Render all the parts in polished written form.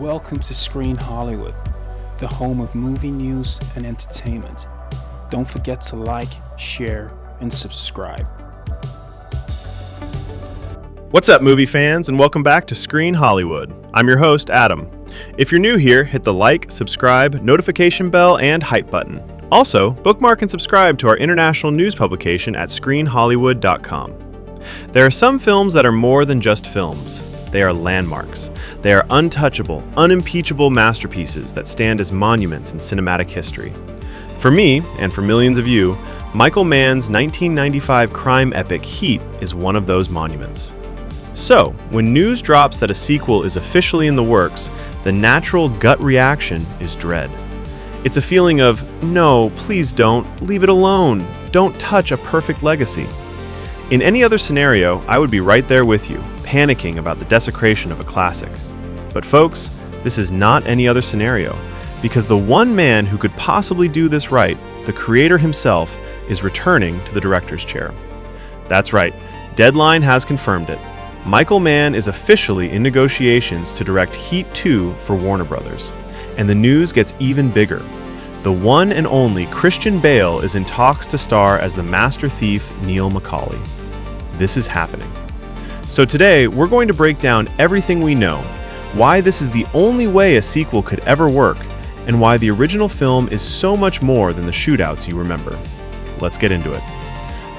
Welcome to Screen Hollywood, the home of movie news and entertainment. Don't forget to like, share, and subscribe. What's up, movie fans, and welcome back to Screen Hollywood. I'm your host, Adam. If you're new here, hit the like, subscribe, notification bell, and hype button. Also, bookmark and subscribe to our international news publication at screenhollywood.com. There are some films that are more than just films. They are landmarks. They are untouchable, unimpeachable masterpieces that stand as monuments in cinematic history. For me, and for millions of you, Michael Mann's 1995 crime epic Heat is one of those monuments. So, when news drops that a sequel is officially in the works, the natural gut reaction is dread. It's a feeling of, no, please don't, leave it alone, don't touch a perfect legacy. In any other scenario, I would be right there with you, panicking about the desecration of a classic. But folks, this is not any other scenario, because the one man who could possibly do this right, the creator himself, is returning to the director's chair. That's right, Deadline has confirmed it. Michael Mann is officially in negotiations to direct Heat 2 for Warner Brothers. And the news gets even bigger. The one and only Christian Bale is in talks to star as the master thief Neil McCauley. This is happening. So today, we're going to break down everything we know, why this is the only way a sequel could ever work, and why the original film is so much more than the shootouts you remember. Let's get into it.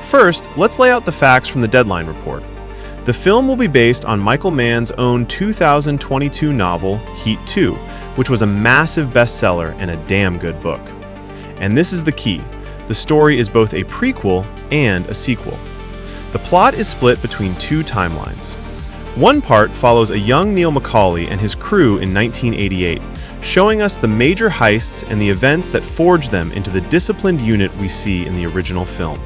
First, let's lay out the facts from the Deadline report. The film will be based on Michael Mann's own 2022 novel, Heat 2, which was a massive bestseller and a damn good book. And this is the key. The story is both a prequel and a sequel. The plot is split between two timelines. One part follows a young Neil McCauley and his crew in 1988, showing us the major heists and the events that forged them into the disciplined unit we see in the original film.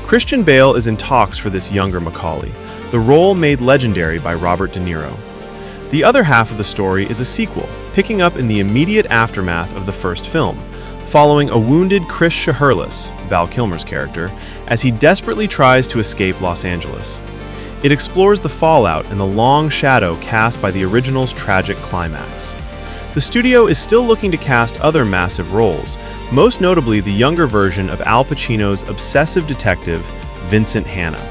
Christian Bale is in talks for this younger McCauley, the role made legendary by Robert De Niro. The other half of the story is a sequel, picking up in the immediate aftermath of the first film, following a wounded Chris Shaherless, Val Kilmer's character, as he desperately tries to escape Los Angeles. It explores the fallout and the long shadow cast by the original's tragic climax. The studio is still looking to cast other massive roles, most notably the younger version of Al Pacino's obsessive detective, Vincent Hanna.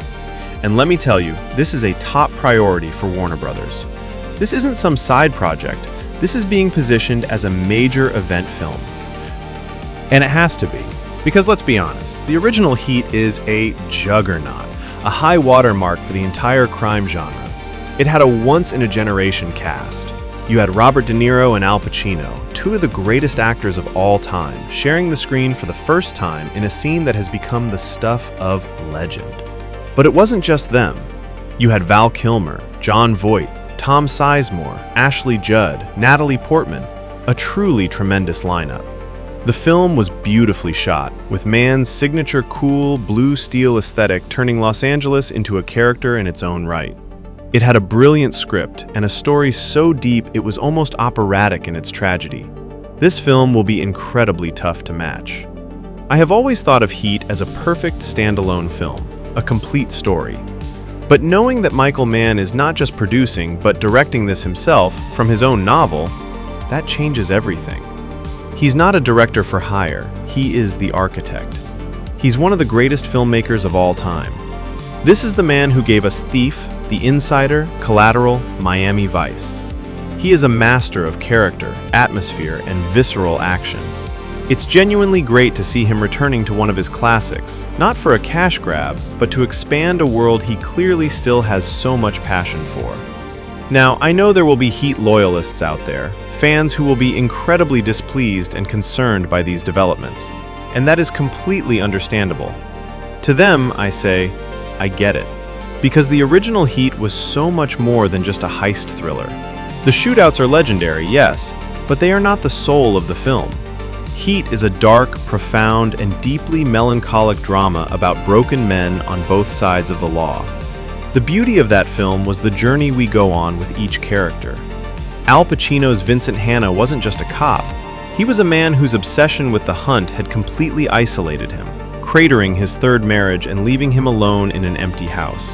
And let me tell you, this is a top priority for Warner Brothers. This isn't some side project. This is being positioned as a major event film. And it has to be, because let's be honest, the original Heat is a juggernaut, a high watermark for the entire crime genre. It had a once-in-a-generation cast. You had Robert De Niro and Al Pacino, two of the greatest actors of all time, sharing the screen for the first time in a scene that has become the stuff of legend. But it wasn't just them. You had Val Kilmer, Jon Voight, Tom Sizemore, Ashley Judd, Natalie Portman, a truly tremendous lineup. The film was beautifully shot, with Mann's signature cool, blue steel aesthetic turning Los Angeles into a character in its own right. It had a brilliant script and a story so deep it was almost operatic in its tragedy. This film will be incredibly tough to match. I have always thought of Heat as a perfect standalone film, a complete story. But knowing that Michael Mann is not just producing, but directing this himself from his own novel, that changes everything. He's not a director for hire, he is the architect. He's one of the greatest filmmakers of all time. This is the man who gave us Thief, The Insider, Collateral, Miami Vice. He is a master of character, atmosphere, and visceral action. It's genuinely great to see him returning to one of his classics, not for a cash grab, but to expand a world he clearly still has so much passion for. Now, I know there will be Heat loyalists out there, fans who will be incredibly displeased and concerned by these developments, and that is completely understandable. To them, I say, I get it, because the original Heat was so much more than just a heist thriller. The shootouts are legendary, yes, but they are not the soul of the film. Heat is a dark, profound, and deeply melancholic drama about broken men on both sides of the law. The beauty of that film was the journey we go on with each character. Al Pacino's Vincent Hanna wasn't just a cop. He was a man whose obsession with the hunt had completely isolated him, cratering his third marriage and leaving him alone in an empty house.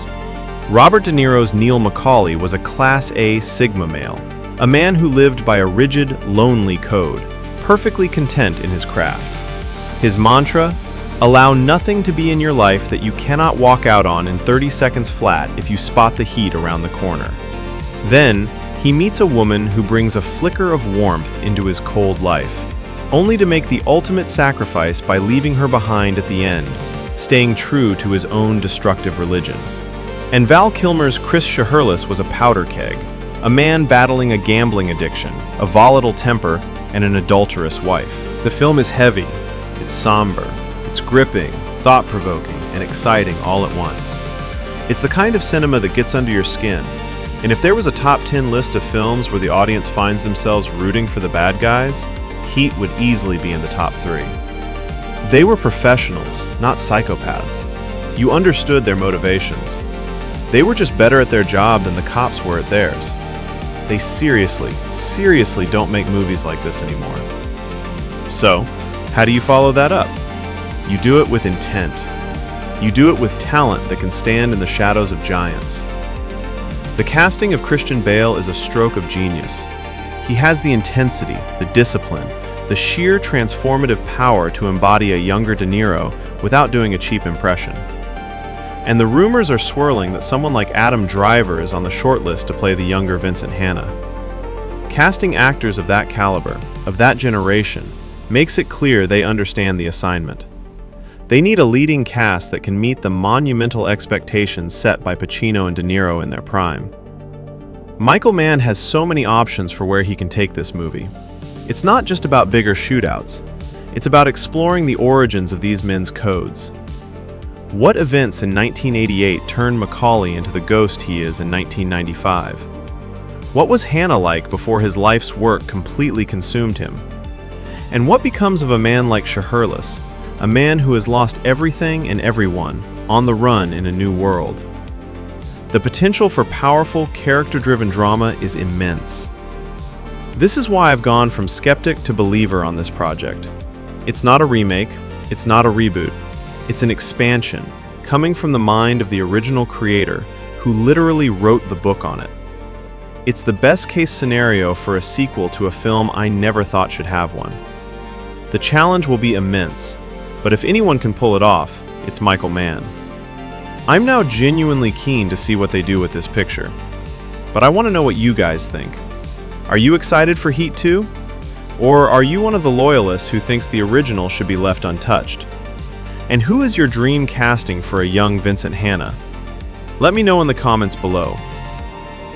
Robert De Niro's Neil McCauley was a Class A Sigma male, a man who lived by a rigid, lonely code, perfectly content in his craft. His mantra: allow nothing to be in your life that you cannot walk out on in 30 seconds flat if you spot the heat around the corner. Then, he meets a woman who brings a flicker of warmth into his cold life, only to make the ultimate sacrifice by leaving her behind at the end, staying true to his own destructive religion. And Val Kilmer's Chris Shaherless was a powder keg, a man battling a gambling addiction, a volatile temper, and an adulterous wife. The film is heavy, it's somber, it's gripping, thought-provoking, and exciting all at once. It's the kind of cinema that gets under your skin, and if there was a top 10 list of films where the audience finds themselves rooting for the bad guys, Heat would easily be in the top 3. They were professionals, not psychopaths. You understood their motivations. They were just better at their job than the cops were at theirs. They seriously don't make movies like this anymore. So, how do you follow that up? You do it with intent. You do it with talent that can stand in the shadows of giants. The casting of Christian Bale is a stroke of genius. He has the intensity, the discipline, the sheer transformative power to embody a younger De Niro without doing a cheap impression. And the rumors are swirling that someone like Adam Driver is on the shortlist to play the younger Vincent Hanna. Casting actors of that caliber, of that generation, makes it clear they understand the assignment. They need a leading cast that can meet the monumental expectations set by Pacino and De Niro in their prime. Michael Mann has so many options for where he can take this movie. It's not just about bigger shootouts. It's about exploring the origins of these men's codes. What events in 1988 turned Macaulay into the ghost he is in 1995? What was Hanna like before his life's work completely consumed him? And what becomes of a man like Shaherless, a man who has lost everything and everyone, on the run in a new world? The potential for powerful, character-driven drama is immense. This is why I've gone from skeptic to believer on this project. It's not a remake, it's not a reboot. It's an expansion, coming from the mind of the original creator, who literally wrote the book on it. It's the best-case scenario for a sequel to a film I never thought should have one. The challenge will be immense, but if anyone can pull it off, it's Michael Mann. I'm now genuinely keen to see what they do with this picture, but I want to know what you guys think. Are you excited for Heat 2? Or are you one of the loyalists who thinks the original should be left untouched? And who is your dream casting for a young Vincent Hanna? Let me know in the comments below.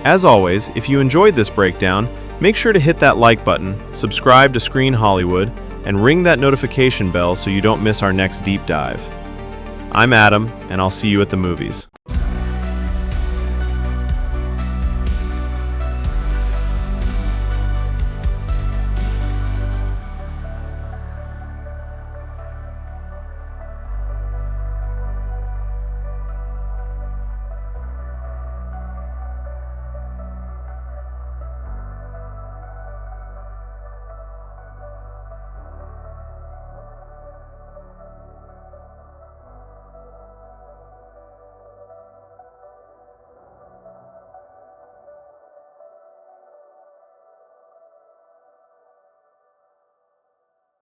As always, if you enjoyed this breakdown, make sure to hit that like button, subscribe to Screen Hollywood, and ring that notification bell so you don't miss our next deep dive. I'm Adam, and I'll see you at the movies.